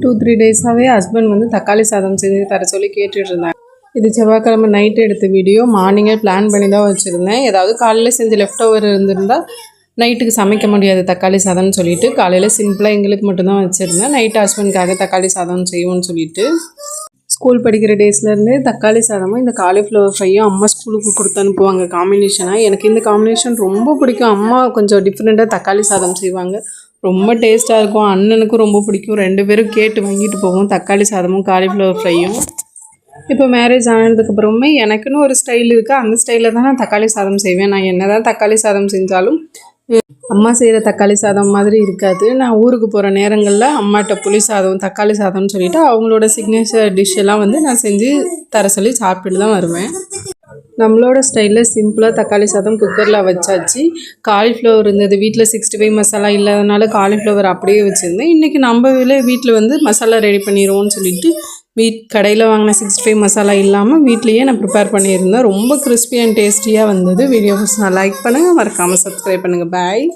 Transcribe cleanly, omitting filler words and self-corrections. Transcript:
2-3 டேஸாகவே husband வந்து தக்காளி சாதம் செஞ்சு தர சொல்லி கேட்டுட்டு இருந்தாங்க. இது செவ்வாய்க்கிழமை நைட்டு எடுத்த வீடியோ. மார்னிங்கே பிளான் பண்ணி தான் வச்சுருந்தேன். ஏதாவது காலையில் செஞ்சு லெஃப்ட் ஓவர் இருந்திருந்தால் நைட்டுக்கு சமைக்க முடியாது தக்காளி சாதம்னு சொல்லிட்டு காலையில் சிம்பிளாக எங்களுக்கு மட்டும்தான் வச்சுருந்தேன். நைட்டு ஹஸ்பண்டுக்காக தக்காளி சாதம் செய்வோம்னு சொல்லிட்டு. ஸ்கூல் படிக்கிற டேஸ்லேருந்து தக்காளி சாதமும் இந்த காலிஃப்ளவர் ஃப்ரையும் அம்மா ஸ்கூலுக்கு கொடுத்து அனுப்புவாங்க காம்பினேஷனாக. எனக்கு இந்த காம்பினேஷன் ரொம்ப பிடிக்கும். அம்மா கொஞ்சம் டிஃப்ரெண்ட்டாக தக்காளி சாதம் செய்வாங்க, ரொம்ப டேஸ்ட்டாக இருக்கும். அண்ணனுக்கும் ரொம்ப பிடிக்கும். 2 பேரும் கேட்டு வாங்கிட்டு போவோம் தக்காளி சாதமும் காலிஃப்ளவர் ஃப்ரையும். இப்போ மேரேஜ் ஆனதுக்கப்புறமே எனக்குன்னு ஒரு ஸ்டைல் இருக்குது. அந்த ஸ்டைலில் தான் நான் தக்காளி சாதம் செய்வேன். நான் என்ன தான் தக்காளி சாதம் செஞ்சாலும் அம்மா செய்கிற தக்காளி சாதம் மாதிரி இருக்காது. நான் ஊருக்கு போகிற நேரங்களில் அம்மாட்ட புளி சாதம் தக்காளி சாதம்னு சொல்லிவிட்டு அவங்களோட சிக்னேச்சர் டிஷ் எல்லாம் வந்து நான் செஞ்சு தர சொல்லி சாப்பிட்டுட்டு தான் வருவேன். நம்மளோட ஸ்டைலில் சிம்பிளாக தக்காளி சாதம் குக்கரில் வச்சாச்சு. காலிஃப்ளவர் இருந்தது வீட்டில், 65 மசாலா இல்லாதனால காலிஃப்ளவர் அப்படியே வச்சுருந்தேன். இன்றைக்கி நம்ம வீட்டில் வந்து மசாலா ரெடி பண்ணிடுவோம்னு சொல்லிவிட்டு கடையில் வாங்கின 65 மசாலா இல்லாமல் வீட்லேயே நான் ப்ரிப்பேர் பண்ணியிருந்தேன். ரொம்ப கிறிஸ்பி அண்ட் டேஸ்டியாக வந்தது. வீடியோஸ் நான் லைக் பண்ணுங்கள், மறக்காமல் சப்ஸ்கிரைப் பண்ணுங்கள். பாய்.